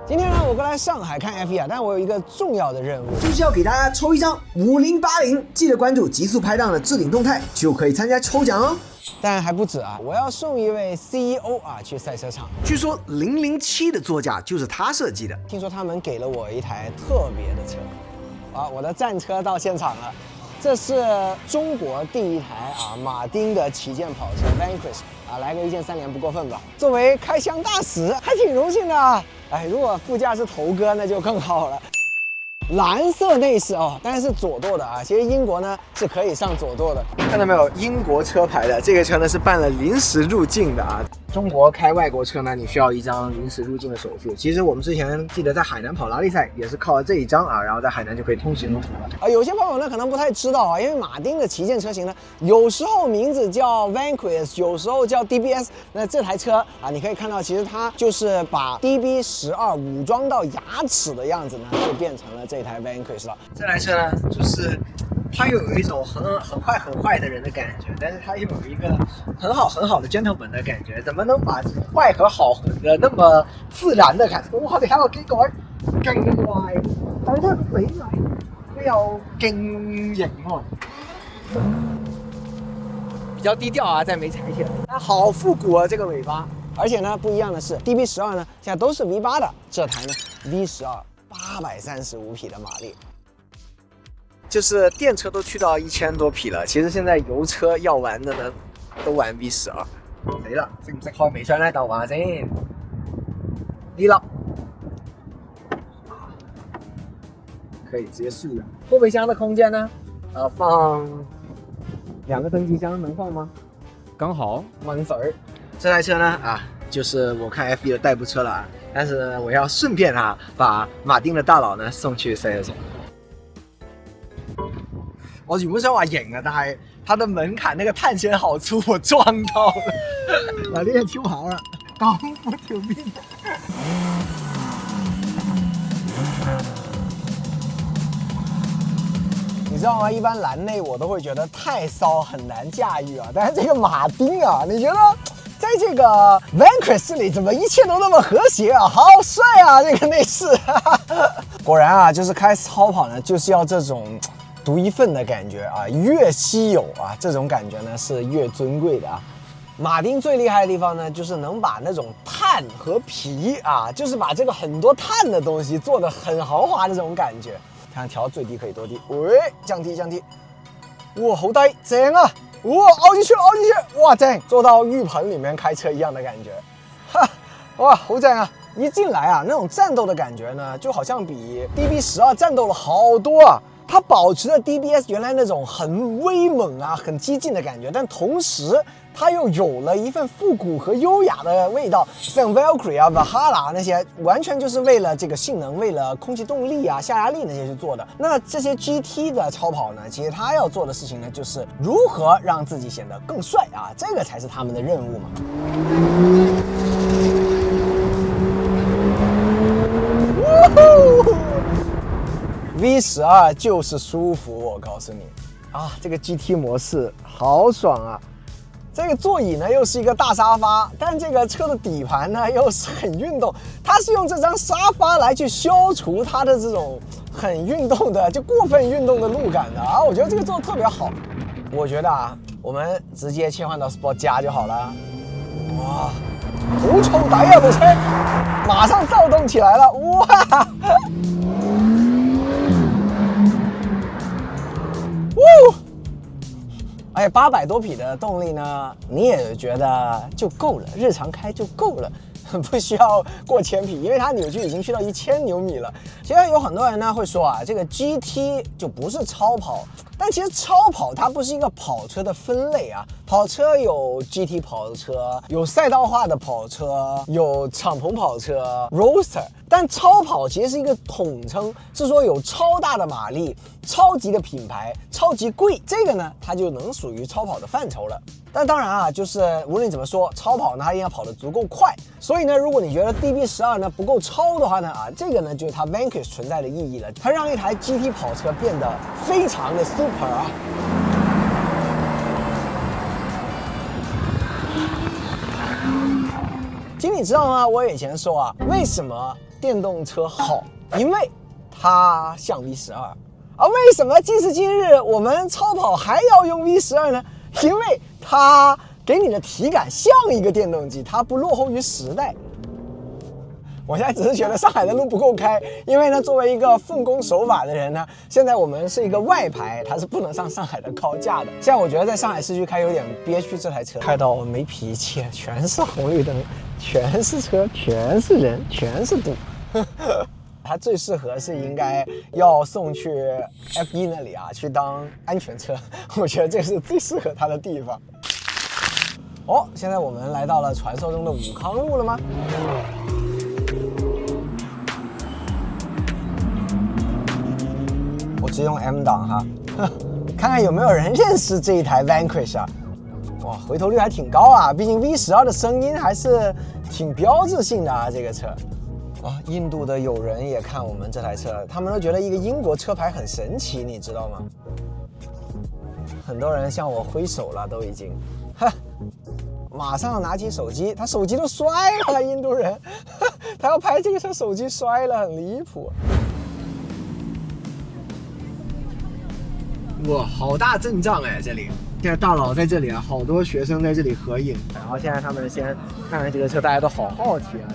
今天呢，我过来上海看 F1啊，但我有一个重要的任务，就是要给大家抽一张5080，记得关注极速拍档的置顶动态，就可以参加抽奖哦。但还不止啊，我要送一位 CEO 啊去赛车场。据说007的座驾就是他设计的，听说他们给了我一台特别的车，啊，我的战车到现场了。这是中国第一台马丁的旗舰跑车 Vanquish 啊，来个一键3连不过分吧？作为开箱大使，还挺荣幸的啊。哎，如果副驾是头哥，那就更好了。蓝色内饰哦，当然是左舵的啊。其实英国呢是可以上左舵的，看到没有？英国车牌的这个车呢是办了临时入境的啊。中国开外国车呢，你需要一张临时入境的手续。其实我们之前记得在海南跑拉力赛也是靠了这一张啊，然后在海南就可以通行入土了。有些朋友呢可能不太知道啊，因为马丁的旗舰车型呢，有时候名字叫 Vanquish， 有时候叫 DBX。那这台车啊，你可以看到，其实它就是把 DB12武装到牙齿的样子呢，就变成了这台 Vanquish 了。这台车呢，就是它又有一种很坏的人的感觉，但是它又有一个很好的 gentleman 的感觉。怎么能把坏和好混的那麼自然的感覺？我哋喺度幾改勁壞，但係睇個比例，佢又勁型喎。比較低調啊，再沒踩起來，好復古啊！這個尾巴，而且呢，不一樣的是 ，DB12呢，現在都是 V8的，這台呢 V12，835匹的馬力。就是電車都去到1000多匹了，其實現在油車要玩的呢，都玩 V12。死啦，識唔識開微商咧？豆話先，呢粒可以直接速染。後備箱的空間呢？放2個登機箱，能放嗎？剛好滿粉兒。這台車呢就是我看 F1的代步車了啊，但是呢，我要順便把馬丁的大佬呢送去賽車場。我原本想話型啊，但係它的門檻那個碳纖好粗，我撞到了。嗱，呢隻超跑啦，咁闊條邊。你知道嗎？一般藍內我都會覺得太騷，很難駕馭啊。但是這個馬丁啊，你覺得在這個 Vanquish 裡怎麼一切都那麼和諧啊？好帥啊！這個內飾，果然啊，就是開超跑呢，就是要這種獨一份的感覺啊，越稀有啊，這種感覺呢是越尊貴的啊。馬丁最厲害的地方呢，就是能把那種碳和皮啊，就是把這個很多碳的東西做得很豪華的這種感覺。看調最低可以多低？喂，降低降低，哇，好低，正啊！哇，凹進去凹進去，哇，正，做到浴盆裡面開車一樣的感覺，哈，哇，好正啊！一進來啊，那種戰鬥的感覺呢，就好像比 DB12戰鬥了好多啊。它保持了 DBS 原來那種很威猛啊、很激進的感覺，但同時它又有了一份復古和優雅的味道。像 Valkyrie 啊、Valhalla 那些，完全就是為了這個性能、為了空氣動力啊、下壓力那些去做的。那這些 GT 的超跑呢，其實它要做的事情呢，就是如何讓自己顯得更帥啊，這個才是他們的任務嘛。V12就是舒服，我告訴你啊，這個 GT 模式好爽啊！這個座椅呢又是一個大沙發，但這個車的底盤呢又是很運動，它是用這張沙發來去消除它的這種很運動的就過分運動的路感的啊！我覺得這個做得特別好。我覺得啊，我們直接切換到 Sport 加就好了。哇，好臭底啊！這車馬上躁動起來了，哇！而且800多匹的動力呢，你也覺得就夠了，日常開就夠了，不需要過1000匹，因為它扭矩已經去到1000牛米了。其實有很多人呢會說啊，這個 GT 就不是超跑，但其實超跑它不是一個跑車的分類啊。跑車有 GT 跑車，有賽道化的跑車，有敞篷跑車 Roadster， 但超跑其實是一個統稱，是說有超大的馬力、超級的品牌、超級貴，這個呢它就能屬於超跑的範疇了。但當然啊，就是無論怎麼說，超跑呢它一定要跑得足夠快。所以呢，如果你覺得 DB12呢不夠超的話呢，這個呢就是它 Vanquish 存在的意義了。它讓一台 GT 跑車變得非常的 super 啊。其實你知道嗎？我以前說啊，為什麼电动车好？因为它像 V12。而为什么今时今日我们超跑还要用 V12呢？因为它给你的体感像一个电动机，它不落后于时代。我现在只是觉得上海的路不够开，因为呢，作为一个奉公守法的人呢，现在我们是一个外牌，它是不能上上海的高架的。现在我觉得在上海市区开有点憋屈，这台车开到没脾气，全是红绿灯，全是车，全是人，全是堵。它最适合是应该要送去 F1 那里啊，去当安全车。我觉得这是最适合它的地方。哦，现在我们来到了传说中的武康路了吗？我只用 M 档哈，看看有没有人认识这一台 Vanquish 啊？哇，回头率还挺高啊，毕竟 V12的声音还是挺标志性的啊，这个车。啊，印度的友人也看我们这台车，他们都觉得一个英国车牌很神奇，你知道吗？很多人向我挥手了，都已经，哈，马上拿起手机，他手机都摔了，印度人，他要拍这个车，手机摔了，很离谱。哇，好大阵仗哎，这里现在大佬在这里啊，好多学生在这里合影，然后现在他们先看看这个车，大家都好好奇啊。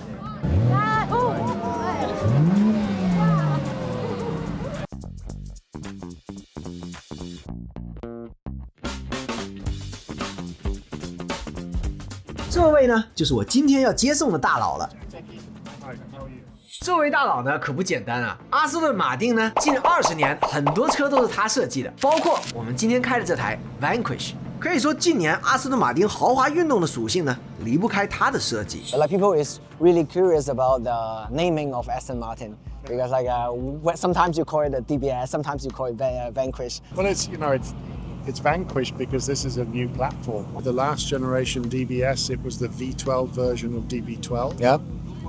这位呢，就是我今天要接送的大佬了。这位大佬呢可不简单啊！阿斯顿马丁呢，近20年很多车都是他设计的，包括我们今天开的这台 Vanquish。可以说，近年阿斯顿马丁豪华运动的属性呢，离不开它的设计。Like people is really curious about the naming of Aston Martin because like sometimes you call it a DBS, sometimes you call it Vanquish. Well, it's Vanquish because this is a new platform. The last generation DBS, it was the V12 version of DB12. Yeah.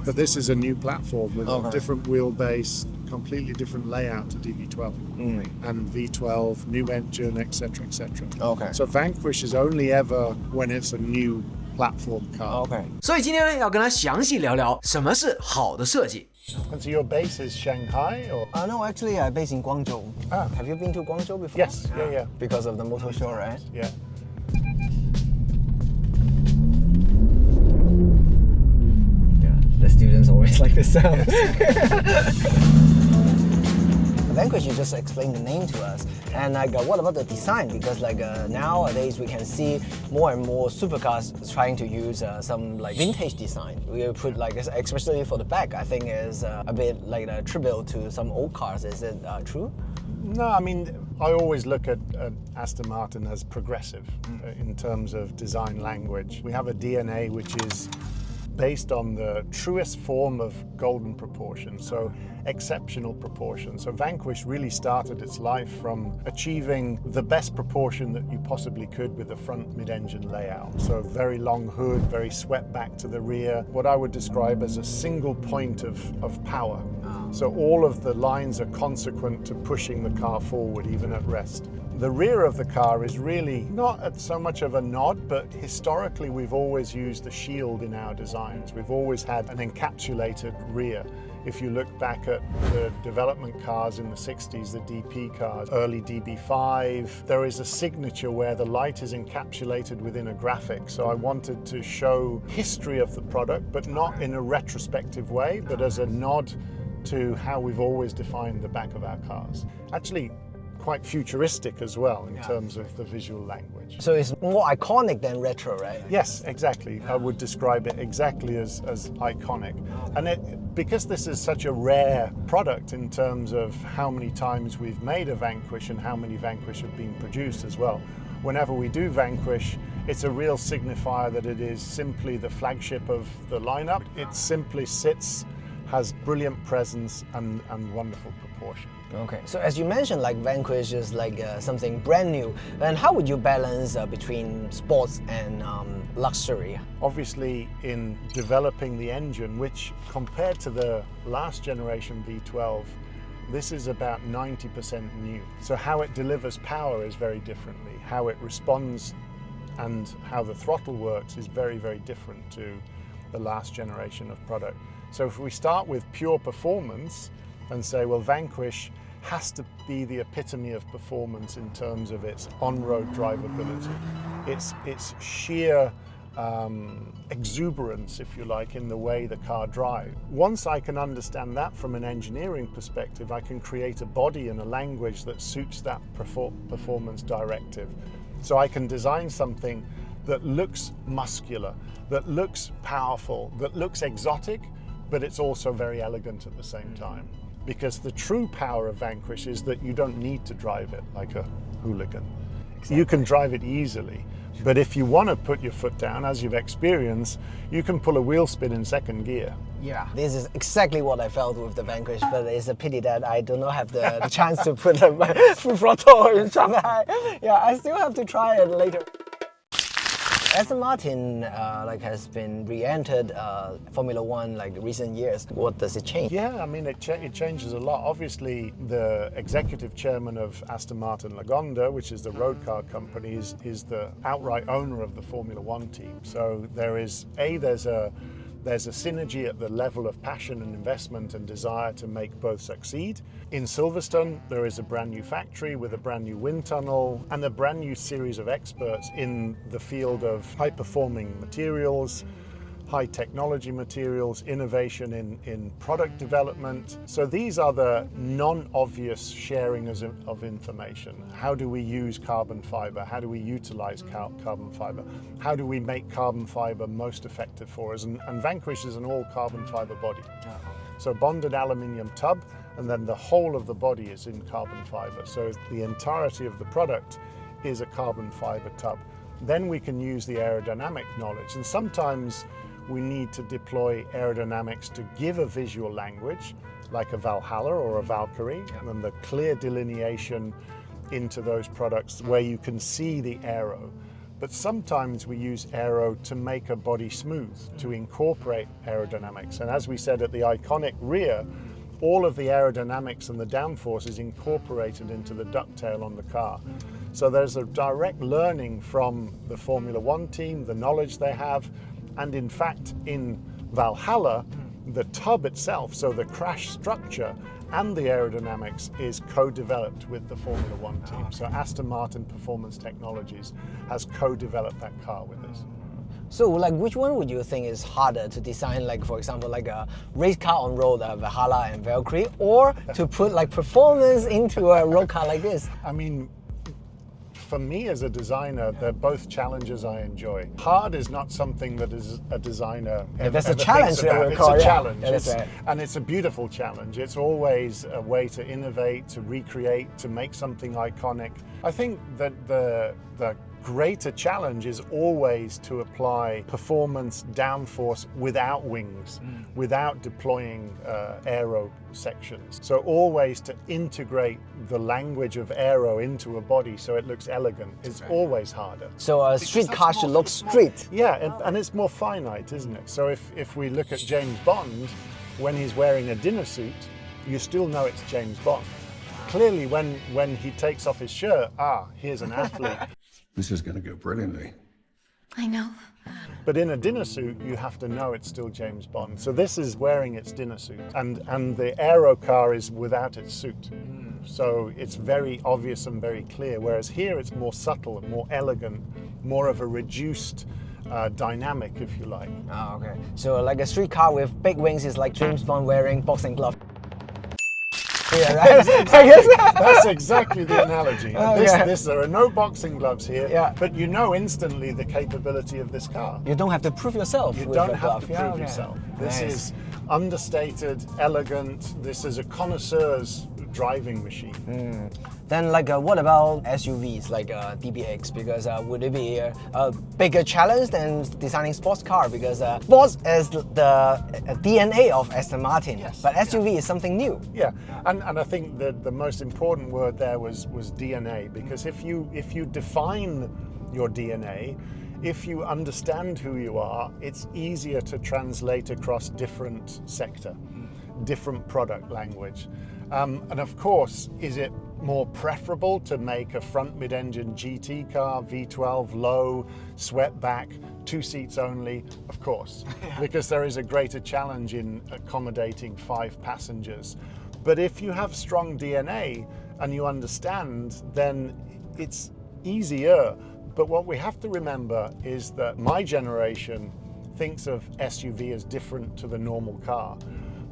But this is a new platform with a different wheelbase, completely different layout to DB12. And V12, new engine, etc., etc. Okay. So Vanquish is only ever when it's a new platform car. Okay. 所以今天呢，要跟他详细聊聊什么是好的设计。And so your base is Shanghai, or? No, actually, I'm based in Guangzhou. Ah. Have you been to Guangzhou before? Yes, yeah. Because of the motor show, right? Yeah. The students always like the sound. Vanquish, you just explained the name to us. And like, what about the design? Because like nowadays we can see more and more supercars trying to use some like vintage design. We put like, especially for the back, I think is a bit like a tribute to some old cars. Is it true? No, I mean, I always look at Aston Martin as progressive in terms of design language. We have a DNA which is based on the truest form of golden proportion, so exceptional proportion. So Vanquish really started its life from achieving the best proportion that you possibly could with the front mid-engine layout. So very long hood, very swept back to the rear, what I would describe as a single point of power. So all of the lines are consequent to pushing the car forward, even at rest. The rear of the car is really not so much of a nod, but historically we've always used a shield in our designs. We've always had an encapsulated rear. If you look back at the development cars in the 60s, the DP cars, early DB5, there is a signature where the light is encapsulated within a graphic. So I wanted to show history of the product, but not in a retrospective way, but as a nod to how we've always defined the back of our cars. Actually, quite futuristic as well in terms of the visual language. So it's more iconic than retro, right? Yes, exactly. I would describe it exactly as iconic. And because this is such a rare product in terms of how many times we've made a Vanquish and how many Vanquish have been produced as well, whenever we do Vanquish, it's a real signifier that it is simply the flagship of the lineup. It simply sits, has brilliant presence and wonderful proportion. Okay, so as you mentioned, like Vanquish is like something brand new. And how would you balance between sports and luxury? Obviously, in developing the engine, which compared to the last generation V12, this is about 90% new. So how it delivers power is very differently. How it responds and how the throttle works is very, very different to the last generation of product. So if we start with pure performance and say, well, Vanquish has to be the epitome of performance in terms of its on-road drivability, its sheer exuberance, if you like, in the way the car drives. Once I can understand that from an engineering perspective, I can create a body and a language that suits that performance directive. So I can design something that looks muscular, that looks powerful, that looks exotic, but it's also very elegant at the same time. Because the true power of Vanquish is that you don't need to drive it like a hooligan. Exactly. You can drive it easily, but if you want to put your foot down, as you've experienced, you can pull a wheel spin in second gear. Yeah, this is exactly what I felt with the Vanquish, but it's a pity that I do not have the chance to put a full throttle in Shanghai. Yeah, I still have to try it later. Aston Martin has been re-entered Formula One recent years. What does it change? Yeah, I mean it changes a lot. Obviously, the executive chairman of Aston Martin, Lagonda, which is the road car company, is the outright owner of the Formula One team. So there's a synergy at the level of passion and investment and desire to make both succeed. In Silverstone, there is a brand new factory with a brand new wind tunnel and a brand new series of experts in the field of high-performing materials, high technology materials, innovation in product development. So these are the non-obvious sharing of information. How do we use carbon fiber? How do we utilize carbon fiber? How do we make carbon fiber most effective for us? And Vanquish is an all carbon fiber body. So bonded aluminium tub, and then the whole of the body is in carbon fiber. So the entirety of the product is a carbon fiber tub. Then we can use the aerodynamic knowledge. And sometimes we need to deploy aerodynamics to give a visual language, like a Valhalla or a Valkyrie, and the clear delineation into those products where you can see the aero. But sometimes we use aero to make a body smooth, to incorporate aerodynamics. And as we said at the iconic rear, all of the aerodynamics and the downforce is incorporated into the ducktail on the car. So there's a direct learning from the Formula One team, the knowledge they have, and in fact, in Valhalla, the tub itself, so the crash structure and the aerodynamics is co-developed with the Formula One team. So Aston Martin Performance Technologies has co-developed that car with us. So which one would you think is harder to design, for example, a race car on road, Valhalla and Valkyrie, or to put performance into a road car like this? I mean, for me as a designer, they're both challenges I enjoy. Hard is not something that is a designer that's ever a challenge thinks about. that we It's call, a challenge. Yeah, that's right. And it's a beautiful challenge. It's always a way to innovate, to recreate, to make something iconic. I think that the greater challenge is always to apply performance downforce without wings, without deploying aero sections. So always to integrate the language of aero into a body so it looks elegant is always harder. So a street car should look straight. Yeah, and it's more finite, isn't it? So if we look at James Bond, when he's wearing a dinner suit, you still know it's James Bond. Clearly when he takes off his shirt, here's an athlete. This is going to go brilliantly. I know. But in a dinner suit, you have to know it's still James Bond. So this is wearing its dinner suit, and the aero car is without its suit. So it's very obvious and very clear, whereas here it's more subtle and more elegant, more of a reduced dynamic, if you like. Oh, okay. So a street car with big wings is like James Bond wearing boxing gloves. Yeah, right? That's exactly the analogy. Okay. There are no boxing gloves here, Yeah. but you know instantly the capability of this car. You don't have to prove yourself. You with don't a have glove. to Yeah, prove okay. yourself. This Nice. is understated, elegant. This is a connoisseur's driving machine. Then what about SUVs like DBX? Because would it be a bigger challenge than designing sports car? Because sports is the DNA of Aston Martin, Yes, but SUV is something new. Yeah, and I think that the most important word there was DNA, because if you define your DNA, if you understand who you are, it's easier to translate across different sector, different product language. And of course, is it more preferable to make a front mid-engine GT car, V12, low, swept back, 2 seats only, of course, because there is a greater challenge in accommodating 5 passengers. But if you have strong DNA and you understand, then it's easier. But what we have to remember is that my generation thinks of SUV as different to the normal car.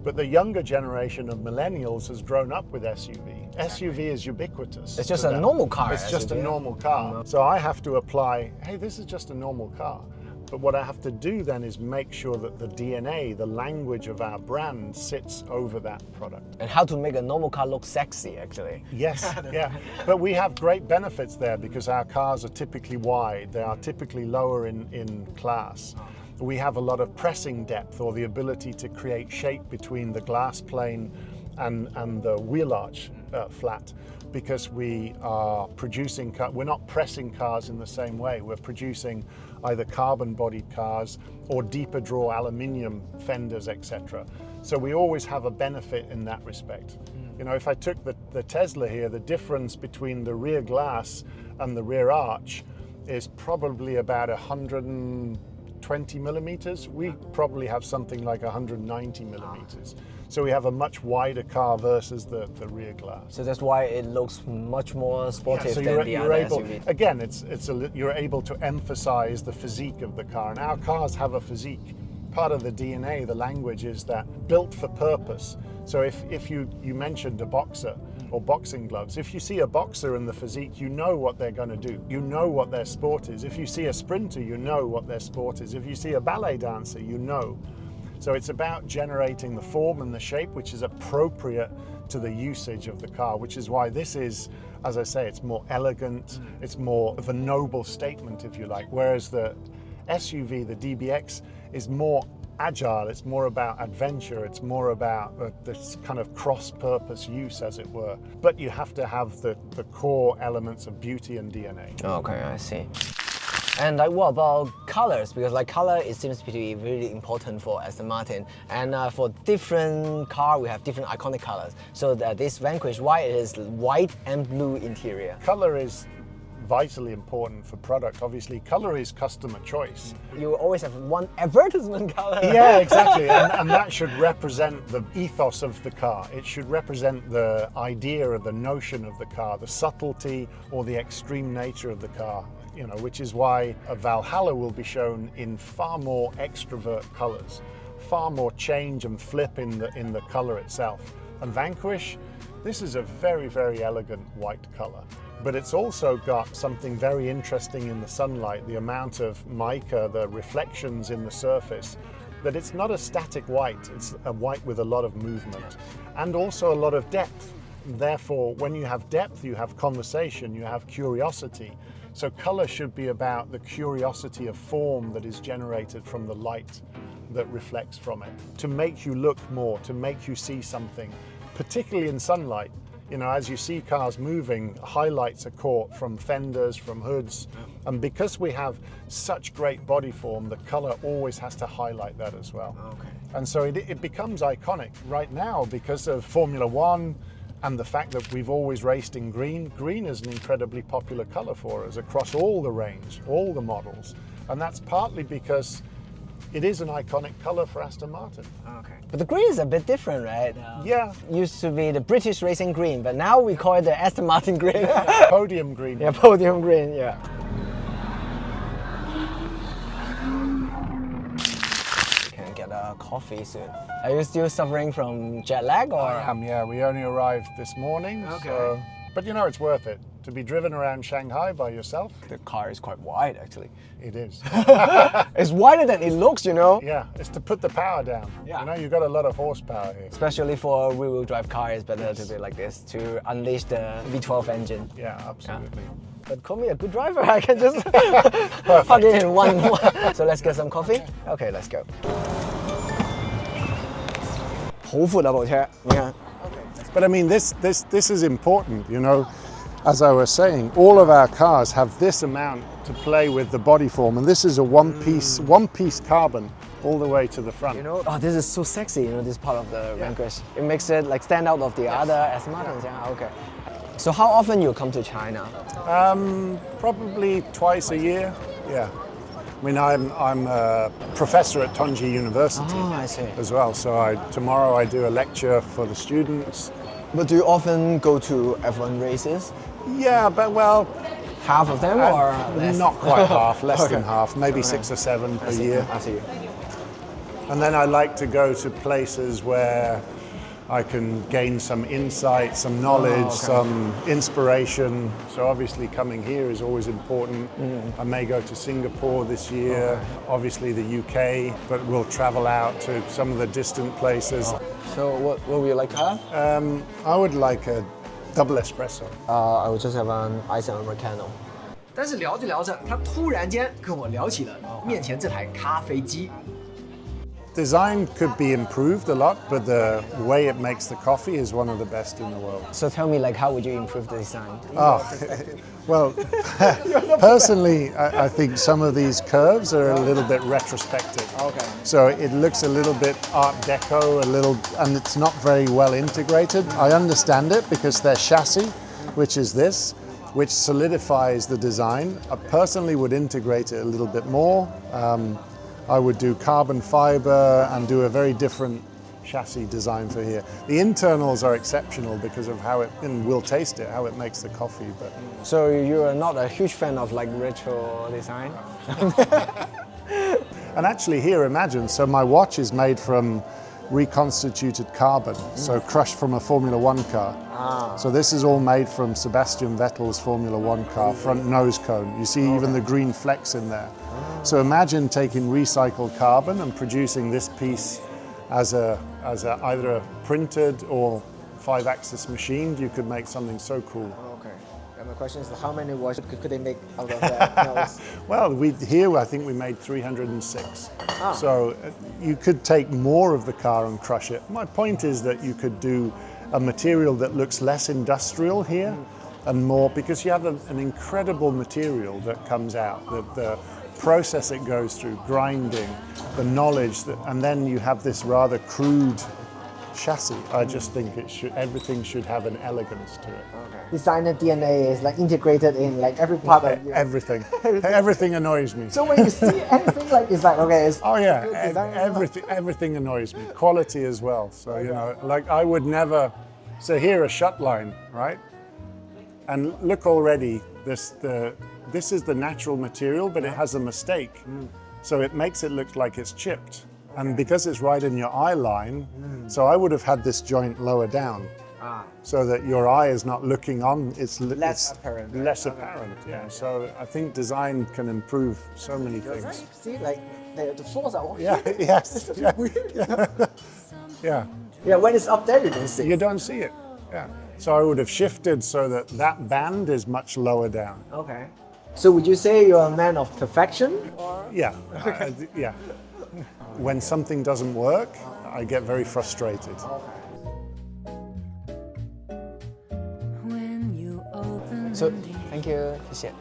But the younger generation of millennials has grown up with SUV. SUV is ubiquitous. It's just a normal car. It's just a normal car. So I have to apply, hey, this is just a normal car. But what I have to do then is make sure that the DNA, the language of our brand sits over that product. And how to make a normal car look sexy, actually. Yes, yeah. But we have great benefits there because our cars are typically wide. They are typically lower in class. We have a lot of pressing depth, or the ability to create shape between the glass plane and the wheel arch flat, because we are producing, we're not pressing cars in the same way. We're producing either carbon bodied cars or deeper draw aluminium fenders, etc. So we always have a benefit in that respect. You know, if I took the Tesla here, the difference between the rear glass and the rear arch is probably about 120 millimeters. We probably have something like 190 millimeters. So we have a much wider car versus the rear glass. So that's why it looks much more sportive than the other SUV. Again, you're able to emphasize the physique of the car, and our cars have a physique. Part of the DNA, the language, is that built for purpose. So if you mentioned a boxer or boxing gloves, if you see a boxer in the physique, you know what they're going to do. You know what their sport is. If you see a sprinter, you know what their sport is. If you see a ballet dancer, you know. So it's about generating the form and the shape which is appropriate to the usage of the car, which is why this is, as I say, it's more elegant, it's more of a noble statement, if you like, whereas the SUV, the DBX, is more agile, it's more about adventure, it's more about this kind of cross-purpose use, as it were. But you have to have the core elements of beauty and DNA. Okay, I see. And like, what about colors? Because like color, it seems to be really important for Aston Martin. And for different car, we have different iconic colors. So this Vanquish, why it is white and blue interior? Color is vitally important for product. Obviously, color is customer choice. You always have one advertisement color. Yeah, exactly. and that should represent the ethos of the car. It should represent the idea or the notion of the car, the subtlety or the extreme nature of the car. You know, which is why a Valhalla will be shown in far more extrovert colors, far more change and flip in the color itself. And Vanquish, this is a very, very elegant white color. But it's also got something very interesting in the sunlight, the amount of mica, the reflections in the surface, that it's not a static white, it's a white with a lot of movement and also a lot of depth. Therefore, when you have depth, you have conversation, you have curiosity. So color should be about the curiosity of form that is generated from the light that reflects from it, to make you look more, to make you see something, particularly in sunlight. You know, as you see cars moving, highlights are caught from fenders, from hoods. And because we have such great body form, the color always has to highlight that as well. Okay. And so it becomes iconic right now because of Formula One and the fact that we've always raced in green. Green is an incredibly popular color for us across all the range, all the models. And that's partly because it is an iconic color for Aston Martin. Okay. But the green is a bit different, right? Yeah. Used to be the British racing green, but now we call it the Aston Martin green. Podium green. Yeah, podium green, yeah. You can get a coffee soon. Are you still suffering from jet lag, or? I am, yeah. We only arrived this morning. Okay. So, but you know, it's worth it to be driven around Shanghai by yourself. The car is quite wide, actually. It is. It's wider than it looks, you know? Yeah, it's to put the power down. Yeah. You know, you've got a lot of horsepower here. Especially for a rear-wheel drive car, it's better to be like this, to unleash the V12 engine. Yeah, absolutely. But call me a good driver, I can just plug it in one. So let's get some coffee? Okay, let's go. 好闊啊部車，你看。 But I mean, this is important, you know. As I was saying, all of our cars have this amount to play with the body form, and this is a one-piece carbon all the way to the front. You know, oh, this is so sexy, you know, this part of the Vanquish. It makes it like stand out of the other Aston Martins, yeah, okay. So how often you come to China? Probably twice a year, yeah. I mean, I'm a professor at Tongji University I see. as well. So tomorrow I do a lecture for the students. But do you often go to F1 races? Yeah, but well, Half of them or less? not quite half, less Okay. than half, maybe 6 or 7 per year. I see. And then I like to go to places where I can gain some insight, some knowledge, some inspiration. So obviously coming here is always important. I may go to Singapore this year, obviously the UK, but we'll travel out to some of the distant places. So what would you like to have? I would like a double espresso. I would just have an ice americano. 但是聊着聊着，他突然间跟我聊起了面前这台咖啡机。Design could be improved a lot, but the way it makes the coffee is one of the best in the world. So tell me, like, how would you improve the design? Oh, well, personally, I think some of these curves are a little bit retrospective. Okay. So it looks a little bit Art Deco, and it's not very well integrated. I understand it because their chassis, which is this, which solidifies the design. I personally would integrate it a little bit more. I would do carbon fiber and do a very different chassis design for here. The internals are exceptional because of how and we'll taste it, how it makes the coffee. But So you are not a huge fan of like retro design? And actually here, imagine, so my watch is made from reconstituted carbon, so crushed from a Formula One car. So this is all made from Sebastian Vettel's Formula One car, front nose cone. You see even the green flecks in there. So imagine taking recycled carbon and producing this piece as either a printed or 5-axis machined. You could make something so cool. Okay. And my question is, how many watches could they make out of that? Well, here I think we made 306. So you could take more of the car and crush it. My point is that you could do a material that looks less industrial here and more, because you have an incredible material that comes out, the process it goes through, grinding, the knowledge, and then you have this rather crude chassis. I just think everything should have an elegance to it. Designer DNA is like integrated in like every part of you. Everything. Everything annoys me. So when you see anything like, it's like, okay, it's Oh yeah, good design. everything annoys me. Quality as well. So you know, like I would never. So here a shut line, right? And look already, this is the natural material, but it has a mistake. So it makes it look like it's chipped. And because it's right in your eye line, so I would have had this joint lower down. So that your eye is not looking on, it's Less apparent. Less apparent, yeah. So I think design can improve so many things. See, like the folds are all Yeah, yes. Yeah. Yeah. Yeah, when it's up there, you don't see. You don't see it. Yeah. So I would have shifted so that that band is much lower down. Okay. So would you say you're a man of perfection? Yeah. Yeah. When something doesn't work, I get very frustrated. So thank you, 谢谢.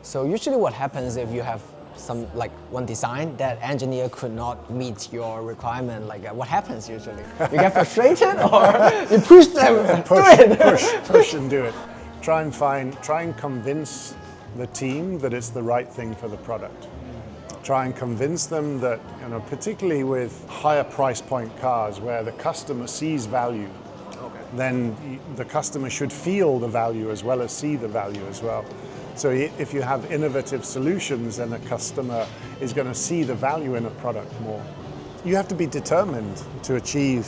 So usually what happens if you have some like one design that engineer could not meet your requirement, like what happens usually? You get frustrated or you push them? Push and do it. Try and convince the team that it's the right thing for the product. Try and convince them that, you know, particularly with higher price point cars where the customer sees value, then the customer should feel the value as well as see the value as well. So if you have innovative solutions, then the customer is going to see the value in a product more. You have to be determined to achieve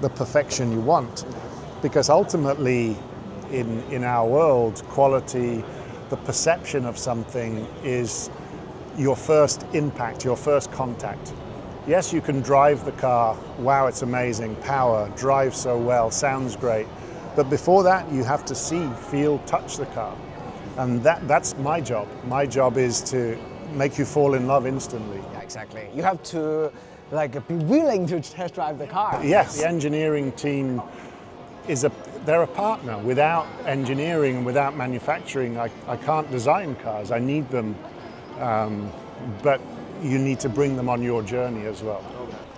the perfection you want, because ultimately in our world, quality, the perception of something is your first impact, your first contact. Yes, you can drive the car, wow, it's amazing, power, drives so well, sounds great. But before that, you have to see, feel, touch the car. And that's my job. My job is to make you fall in love instantly. Yeah, exactly. You have to like be willing to test drive the car. Yes, the engineering team they're a partner. Without engineering and without manufacturing, I can't design cars. I need them, but you need to bring them on your journey as well.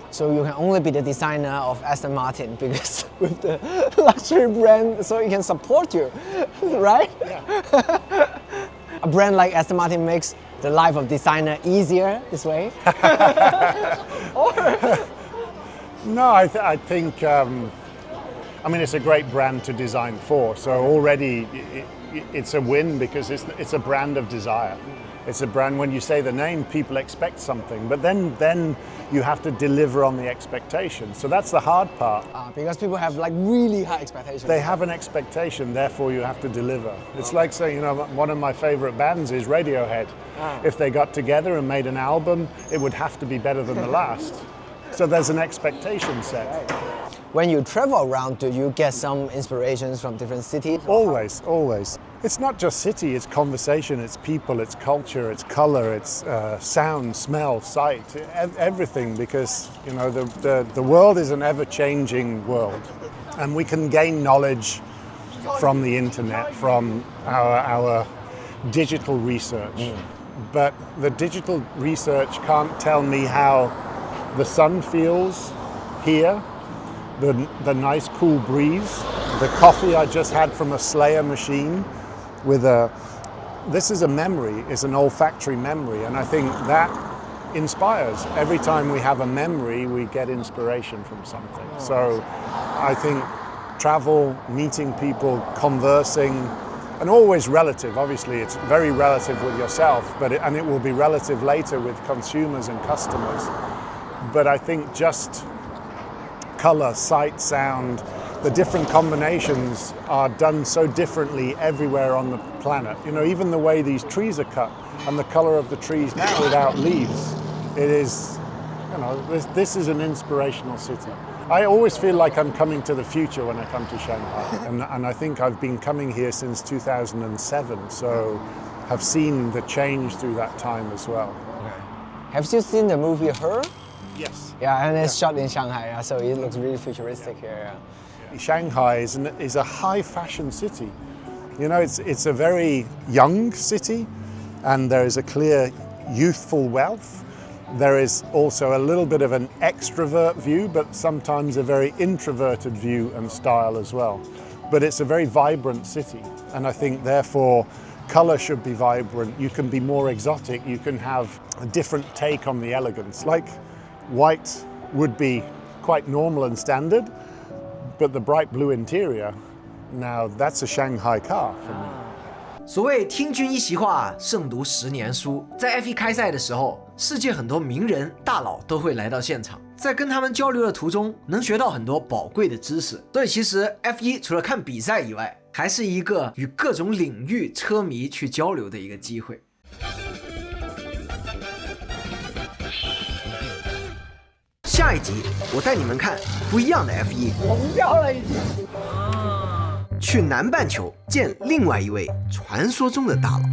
So you can only be the designer of Aston Martin because with the luxury brand, so it can support you, right? Yeah. A brand like Aston Martin makes the life of designer easier this way? Or No, I think, I mean, it's a great brand to design for. So already it's a win because it's a brand of desire. It's a brand, when you say the name, people expect something, but then you have to deliver on the expectation. So that's the hard part. because people have like really high expectations. They have an expectation, therefore you have to deliver. It's like saying, you know, one of my favorite bands is Radiohead. If they got together and made an album, it would have to be better than the last. So there's an expectation set. When you travel around, do you get some inspirations from different cities? Always, always. It's not just city, it's conversation, it's people, it's culture, it's color, it's sound, smell, sight, everything, because, you know, the world is an ever-changing world. And we can gain knowledge from the internet, from our digital research. But the digital research can't tell me how the sun feels here, the nice cool breeze, the coffee I just had from a Slayer machine with this is a memory, it's an olfactory memory, and I think that inspires. Every time we have a memory, we get inspiration from something. So I think travel, meeting people, conversing, and always relative. Obviously, it's very relative with yourself, and it will be relative later with consumers and customers. But I think just color, sight, sound, the different combinations are done so differently everywhere on the planet. You know, even the way these trees are cut and the color of the trees now without leaves, it is, you know, this is an inspirational city. I always feel like I'm coming to the future when I come to Shanghai. And I think I've been coming here since 2007, so have seen the change through that time as well. Have you seen the movie Her? Yes. Yeah, and it's shot in Shanghai, so it looks really futuristic here. Shanghai is a high fashion city. You know, it's a very young city, and there is a clear youthful wealth. There is also a little bit of an extrovert view, but sometimes a very introverted view and style as well. But it's a very vibrant city, and I think therefore color should be vibrant. You can be more exotic, you can have a different take on the elegance. Like white would be quite normal and standard, but the bright blue interior, now that's a Shanghai car for me. 所谓听君一席话，胜读10年书。在 F1 开赛的时候，世界很多名人大佬都会来到现场，在跟他们交流的途中，能学到很多宝贵的知识。所以其实 F1 除了看比赛以外，还是一个与各种领域车迷去交流的一个机会。下一集我带你们看不一样的 F1， 红标了已经。去南半球见另外一位传说中的大佬。